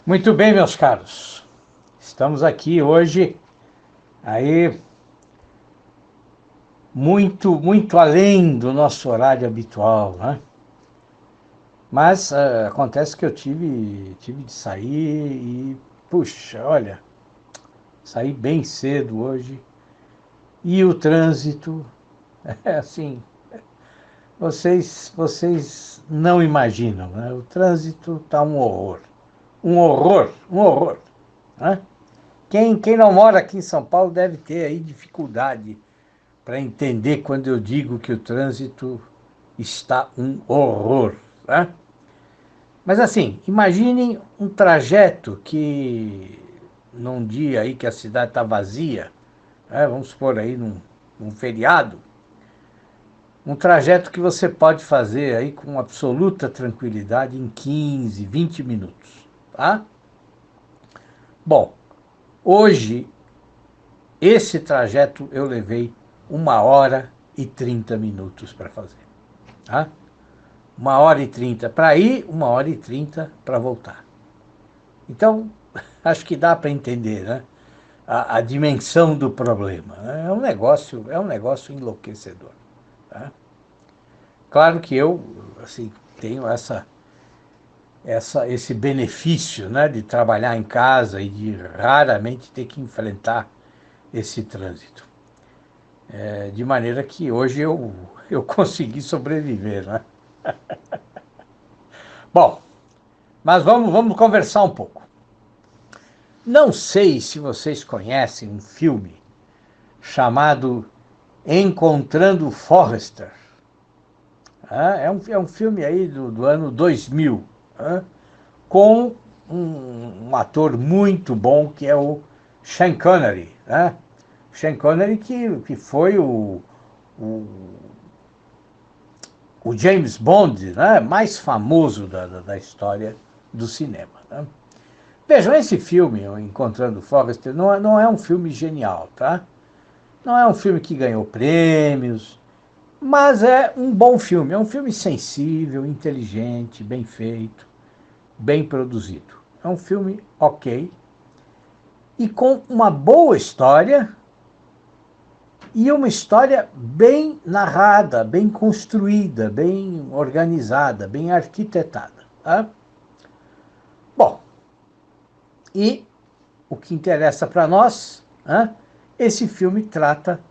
Muito bem, meus caros. Estamos aqui hoje, aí, muito além do nosso horário habitual, né? Mas acontece que eu tive de sair e, puxa, olha, saí bem cedo hoje. E o trânsito, é assim, vocês não imaginam, né? O trânsito tá um horror. Um horror, né? Quem não mora aqui em São Paulo deve ter aí dificuldade para entender quando eu digo que o trânsito está um horror, né? Mas assim, imaginem um trajeto que num dia aí que a cidade está vazia, né? Vamos supor aí num feriado, um trajeto que você pode fazer aí com absoluta tranquilidade em 15, 20 minutos, tá? Bom, hoje esse trajeto eu levei 1 hora e 30 minutos para fazer, tá? 1 hora e 30 para ir, 1 hora e 30 para voltar. Então, acho que dá para entender, né? A dimensão do problema, né? É um negócio enlouquecedor, tá? Claro que eu, assim, tenho esse benefício, né, de trabalhar em casa e de raramente ter que enfrentar esse trânsito. De maneira que hoje eu consegui sobreviver, né? Bom, mas vamos conversar um pouco. Não sei se vocês conhecem um filme chamado Encontrando Forrester. É um filme aí do ano 2000, com um ator muito bom que é o Sean Connery. Sean Connery que foi o, o James Bond, né, mais famoso da história do cinema. Né? Vejam, esse filme, o Encontrando Forrester, não é um filme genial, tá? Não é um filme que ganhou prêmios, mas é um bom filme. É um filme sensível, inteligente, bem feito, bem produzido. É um filme ok e com uma boa história e uma história bem narrada, bem construída, bem organizada, bem arquitetada. Tá? Bom, e o que interessa para nós, esse filme trata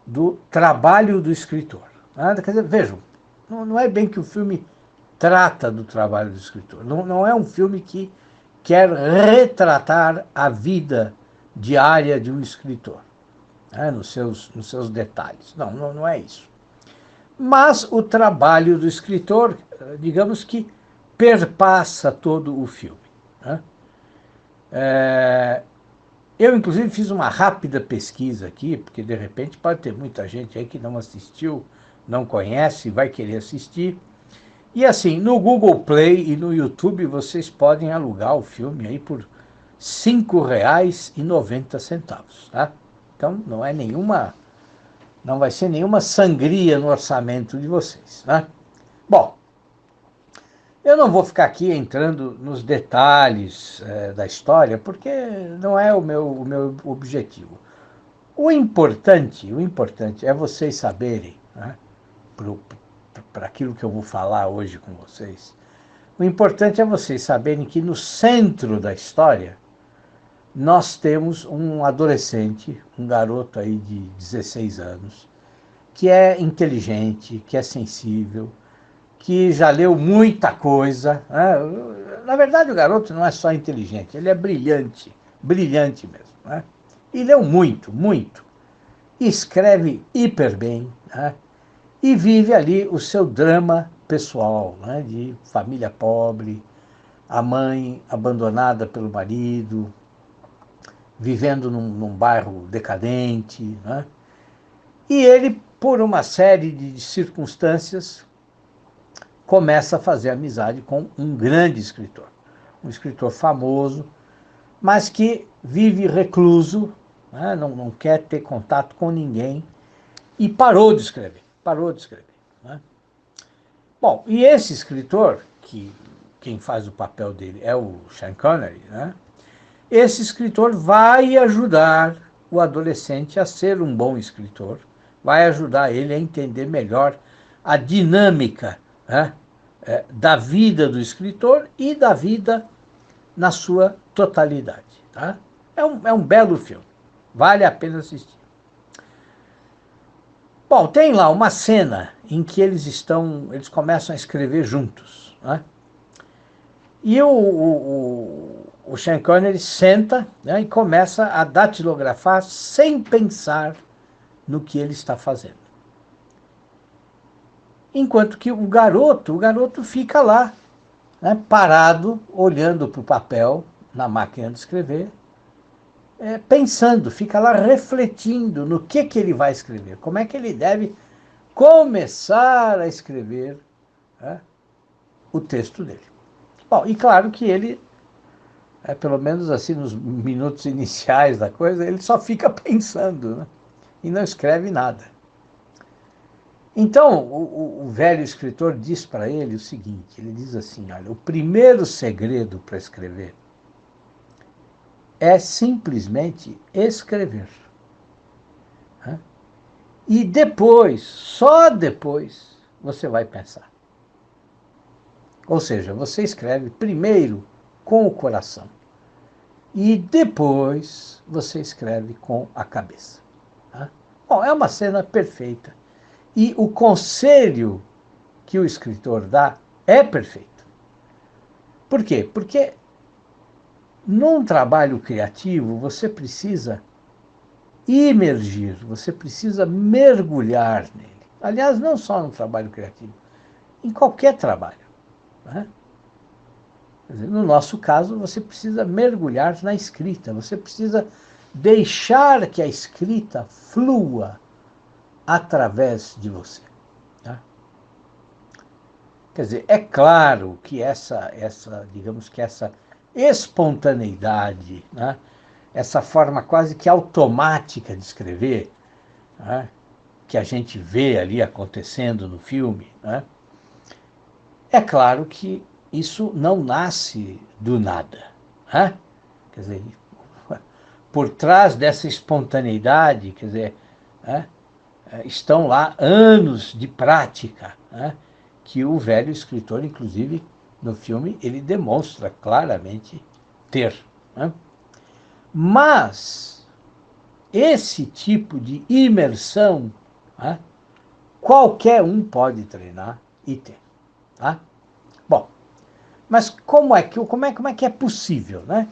do trabalho do escritor. Quer dizer, vejam, não é bem que o filme trata do trabalho do escritor. Não é um filme que quer retratar a vida diária de um escritor, nos seus detalhes. Não é isso. Mas o trabalho do escritor, digamos que perpassa todo o filme. Né? Eu, inclusive, fiz uma rápida pesquisa aqui, porque de repente pode ter muita gente aí que não assistiu, não conhece, vai querer assistir. E assim, no Google Play e no YouTube vocês podem alugar o filme aí por R$ 5,90, tá? Então não vai ser nenhuma sangria no orçamento de vocês, né? Bom, eu não vou ficar aqui entrando nos detalhes da história, porque não é o meu objetivo. O importante é vocês saberem, né, para aquilo que eu vou falar hoje com vocês, o importante é vocês saberem que no centro da história nós temos um adolescente, um garoto aí de 16 anos, que é inteligente, que é sensível, que já leu muita coisa. Né? Na verdade, o garoto não é só inteligente, ele é brilhante, brilhante mesmo. Né? E leu muito, muito. E escreve hiper bem, né? E vive ali o seu drama pessoal, né? De família pobre, a mãe abandonada pelo marido, vivendo num bairro decadente. Né? E ele, por uma série de circunstâncias, começa a fazer amizade com um grande escritor, um escritor famoso, mas que vive recluso, né? Não quer ter contato com ninguém e parou de escrever. Né? Bom, e esse escritor, que quem faz o papel dele é o Sean Connery, né? Esse escritor vai ajudar o adolescente a ser um bom escritor, vai ajudar ele a entender melhor a dinâmica, né, da vida do escritor e da vida na sua totalidade. Tá? É um belo filme, vale a pena assistir. Bom, tem lá uma cena em que eles começam a escrever juntos, né? E o Sean Connery senta, né, e começa a datilografar sem pensar no que ele está fazendo. Enquanto que o garoto fica lá, né, parado, olhando para o papel na máquina de escrever, pensando, fica lá refletindo no que ele vai escrever, como é que ele deve começar a escrever, né, o texto dele. Bom, e claro que ele, pelo menos assim nos minutos iniciais da coisa, ele só fica pensando, né, e não escreve nada. Então, o velho escritor diz para ele o seguinte, ele diz assim, olha, o primeiro segredo para escrever é simplesmente escrever. Né? E depois, só depois, você vai pensar. Ou seja, você escreve primeiro com o coração e depois você escreve com a cabeça. Tá? Bom, é uma cena perfeita. E o conselho que o escritor dá é perfeito. Por quê? Porque num trabalho criativo você precisa imergir, você precisa mergulhar nele. Aliás, não só no trabalho criativo, em qualquer trabalho. Né? Quer dizer, no nosso caso, você precisa mergulhar na escrita, você precisa deixar que a escrita flua através de você. Tá? Quer dizer, é claro que digamos que essa espontaneidade, né, essa forma quase que automática de escrever, né, que a gente vê ali acontecendo no filme, né, é claro que isso não nasce do nada. Né? Quer dizer, por trás dessa espontaneidade, quer dizer, né, estão lá anos de prática, né, que o velho escritor, inclusive, no filme, ele demonstra claramente ter. Né? Mas esse tipo de imersão, né, qualquer um pode treinar e ter. Tá? Bom, mas como é que é possível, né?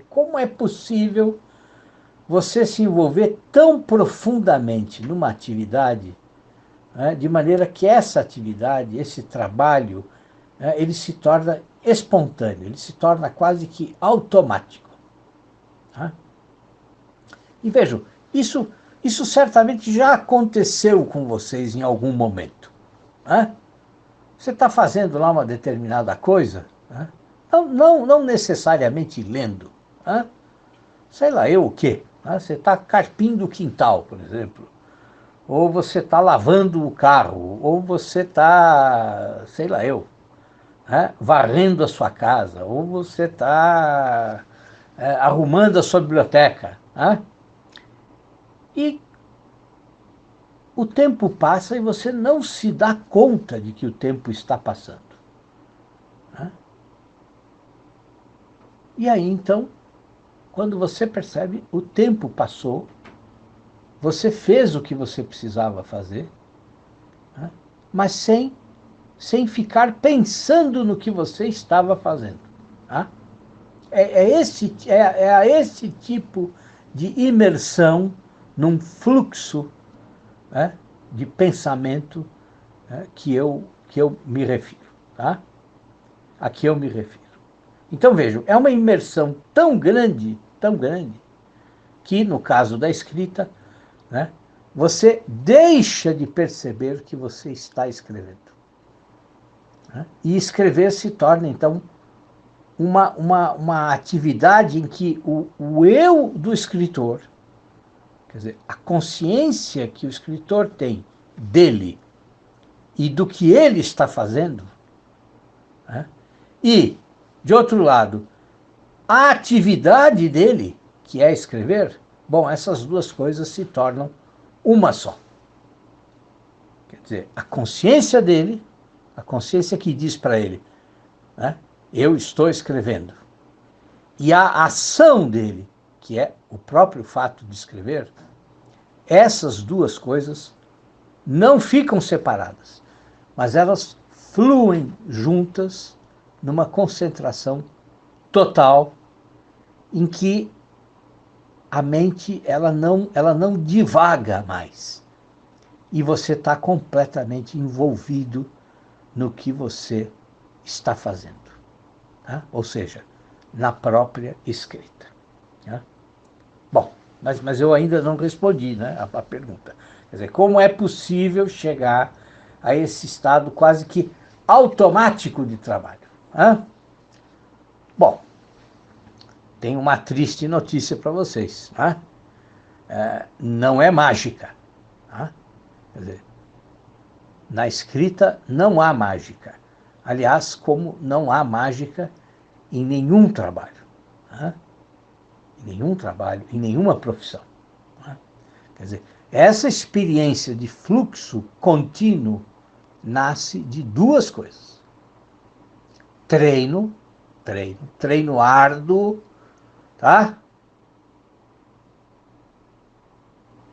Como é possível você se envolver tão profundamente numa atividade, né, de maneira que essa atividade, esse trabalho, né, ele se torna espontâneo, ele se torna quase que automático. Tá? E vejam, isso certamente já aconteceu com vocês em algum momento. Né? Você está fazendo lá uma determinada coisa, né? Não necessariamente lendo, né? Sei lá eu o quê. Né? Você está carpindo o quintal, por exemplo. Ou você está lavando o carro, ou você está, sei lá eu, né, varrendo a sua casa, ou você está arrumando a sua biblioteca. Né? E o tempo passa e você não se dá conta de que o tempo está passando. Né? E aí, então, quando você percebe, o tempo passou, você fez o que você precisava fazer, né? Mas sem ficar pensando no que você estava fazendo. Tá? A esse tipo de imersão num fluxo, né, de pensamento, né, que eu me refiro. Tá? A que eu me refiro. Então vejam, é uma imersão tão grande, que no caso da escrita, né, você deixa de perceber que você está escrevendo. Né? E escrever se torna, então, uma atividade em que o eu do escritor, quer dizer, a consciência que o escritor tem dele e do que ele está fazendo, né, E, de outro lado, a atividade dele, que é escrever, bom, essas duas coisas se tornam uma só. Quer dizer, a consciência dele, a consciência que diz para ele, né, eu estou escrevendo, e a ação dele, que é o próprio fato de escrever, essas duas coisas não ficam separadas, mas elas fluem juntas numa concentração total em que a mente ela não divaga mais. E você está completamente envolvido no que você está fazendo. Tá? Ou seja, na própria escrita. Tá? Bom, mas eu ainda não respondi, né, a pergunta. Quer dizer, como é possível chegar a esse estado quase que automático de trabalho? Tá? Bom, tem uma triste notícia para vocês. Tá? Não é mágica. Tá? Quer dizer, na escrita não há mágica. Aliás, como não há mágica em nenhum trabalho. Tá? Em nenhum trabalho, em nenhuma profissão. Tá? Quer dizer, essa experiência de fluxo contínuo nasce de duas coisas. Treino árduo, tá?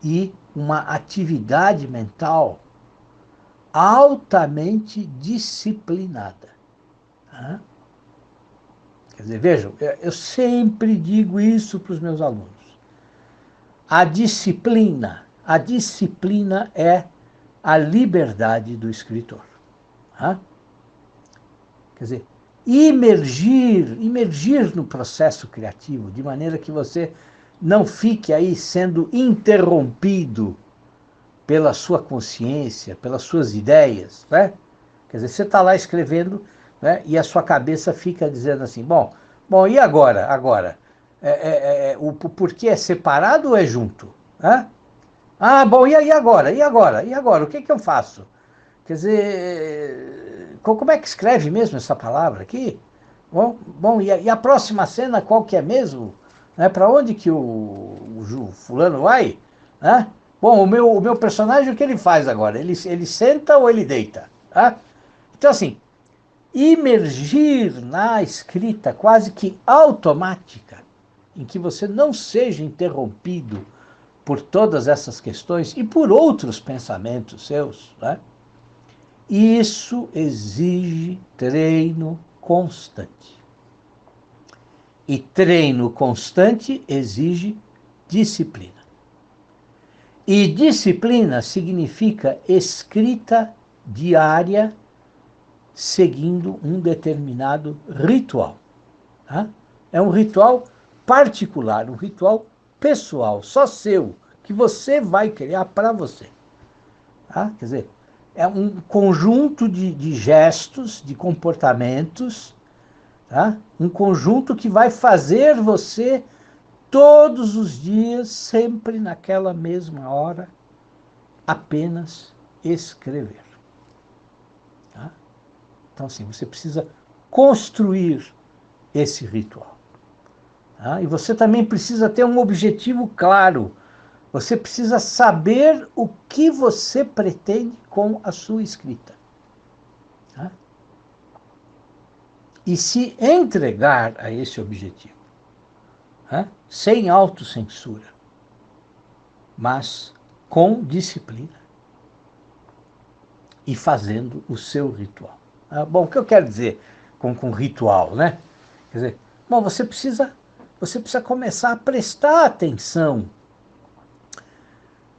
E uma atividade mental altamente disciplinada. Tá? Quer dizer, vejam, eu sempre digo isso para os meus alunos. A disciplina é a liberdade do escritor. Tá? Quer dizer, imergir no processo criativo, de maneira que você não fique aí sendo interrompido pela sua consciência, pelas suas ideias, né? Quer dizer, você está lá escrevendo, né, e a sua cabeça fica dizendo assim, bom, e agora? O porquê é separado ou é junto? Né? Ah, bom, e agora? E agora? O que eu faço? Quer dizer, como é que escreve mesmo essa palavra aqui? Bom, e a próxima cena qual que é mesmo? Né? Para onde que o fulano vai? Né? Bom, o meu personagem, o que ele faz agora? Ele senta ou ele deita? Tá? Então, assim, imergir na escrita quase que automática, em que você não seja interrompido por todas essas questões e por outros pensamentos seus, né? Isso exige treino constante. E treino constante exige disciplina. E disciplina significa escrita diária seguindo um determinado ritual. Tá? É um ritual particular, um ritual pessoal, só seu, que você vai criar para você. Tá? Quer dizer, é um conjunto de gestos, de comportamentos, tá? Um conjunto que vai fazer você, todos os dias, sempre naquela mesma hora, apenas escrever. Tá? Então, assim, você precisa construir esse ritual. Tá? E você também precisa ter um objetivo claro. Você precisa saber o que você pretende com a sua escrita. Tá? E se entregar a esse objetivo. Tá? Sem autocensura, mas com disciplina e fazendo o seu ritual. Ah, bom, o que eu quero dizer com ritual, né? Quer dizer, bom, você precisa começar a prestar atenção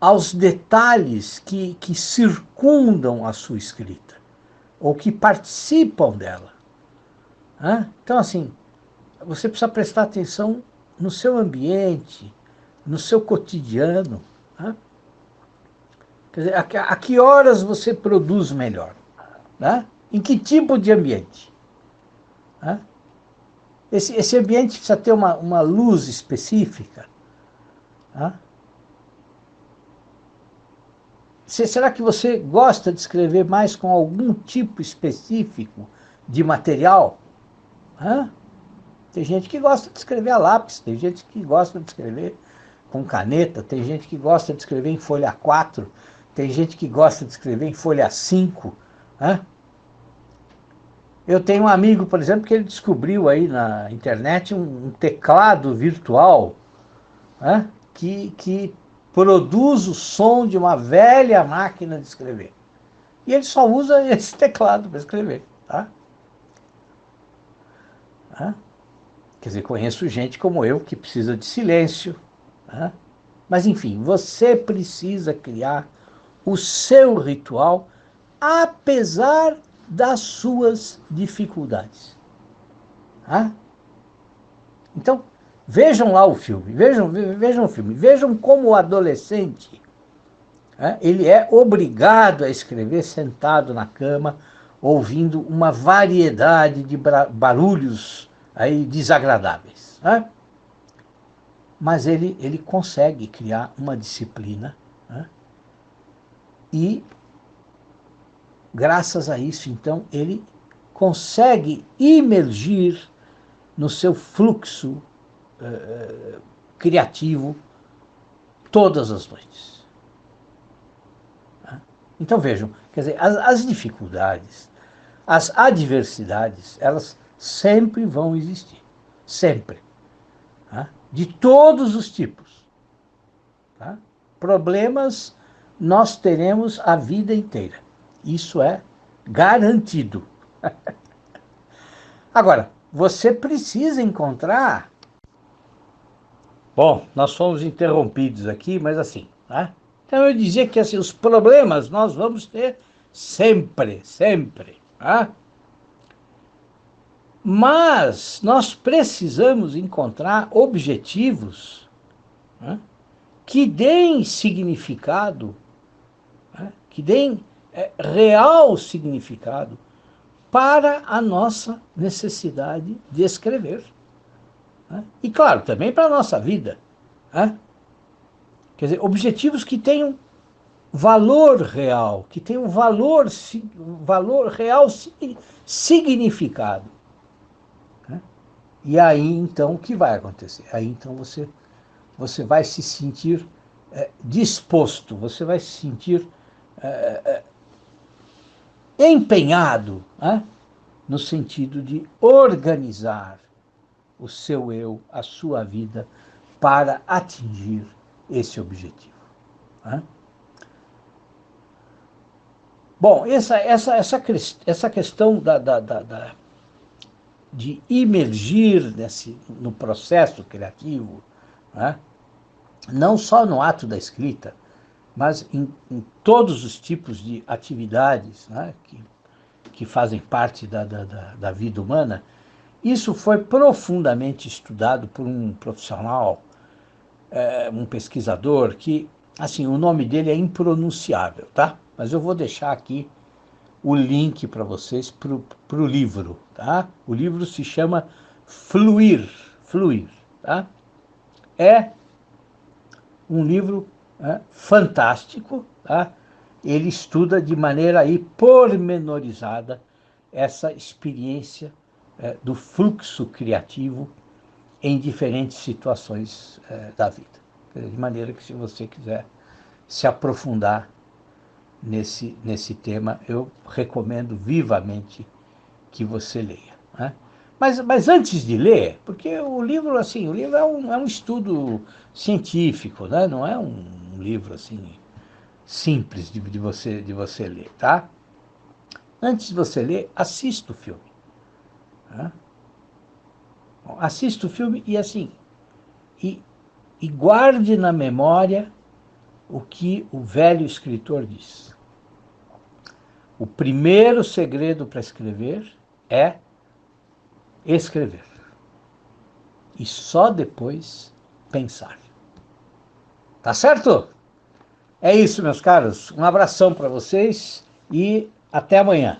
aos detalhes que circundam a sua escrita, ou que participam dela. Né? Então, assim, você precisa prestar atenção no seu ambiente, no seu cotidiano. Né? Quer dizer, a que horas você produz melhor? Né? Em que tipo de ambiente? Né? Esse ambiente precisa ter uma luz específica. Né? Será que você gosta de escrever mais com algum tipo específico de material? Hã? Tem gente que gosta de escrever a lápis, tem gente que gosta de escrever com caneta, tem gente que gosta de escrever em folha 4, tem gente que gosta de escrever em folha 5. Hã? Eu tenho um amigo, por exemplo, que ele descobriu aí na internet um teclado virtual, né, que produz o som de uma velha máquina de escrever. E ele só usa esse teclado para escrever. Tá? Tá? Quer dizer, conheço gente como eu que precisa de silêncio. Tá? Mas, enfim, você precisa criar o seu ritual, apesar das suas dificuldades. Tá? Então, vejam lá o filme, vejam o filme, vejam como o adolescente, ele é obrigado a escrever sentado na cama, ouvindo uma variedade de barulhos aí desagradáveis. Né? Mas ele consegue criar uma disciplina, né? E, graças a isso, então, ele consegue imergir no seu fluxo criativo todas as noites. Então vejam, quer dizer, as dificuldades, as adversidades, elas sempre vão existir, sempre, tá? De todos os tipos. Tá? Problemas nós teremos a vida inteira, isso é garantido. Agora, você precisa encontrar. Bom, nós fomos interrompidos aqui, mas assim, né? Então eu dizia que assim, os problemas nós vamos ter sempre, sempre. Tá? Mas nós precisamos encontrar objetivos, né, que deem significado, né, que deem real significado para a nossa necessidade de escrever. Né? E, claro, também para a nossa vida. Né? Quer dizer, objetivos que tenham valor real, que tenham valor real significado. Né? E aí, então, o que vai acontecer? Aí, então, você vai se sentir disposto, você vai se sentir empenhado, né? No sentido de organizar o seu eu, a sua vida, para atingir esse objetivo. Né? Bom, essa questão de imergir no processo criativo, né? Não só no ato da escrita, mas em todos os tipos de atividades, né? que fazem parte da vida humana, isso foi profundamente estudado por um profissional, um pesquisador, que, assim, o nome dele é impronunciável, tá? Mas eu vou deixar aqui o link para vocês para o livro, tá? O livro se chama Fluir, tá? É um livro fantástico, tá? Ele estuda de maneira aí pormenorizada essa experiência do fluxo criativo em diferentes situações da vida. De maneira que, se você quiser se aprofundar nesse tema, eu recomendo vivamente que você leia. Né? Mas antes de ler, porque o livro, assim, o livro é um estudo científico, né? Não é um livro assim simples de você ler, tá? Antes de você ler, assista o filme. Né? Assista o filme e, assim, e guarde na memória o que o velho escritor diz. O primeiro segredo para escrever é escrever. E só depois pensar. Tá certo? É isso, meus caros. Um abração para vocês e até amanhã.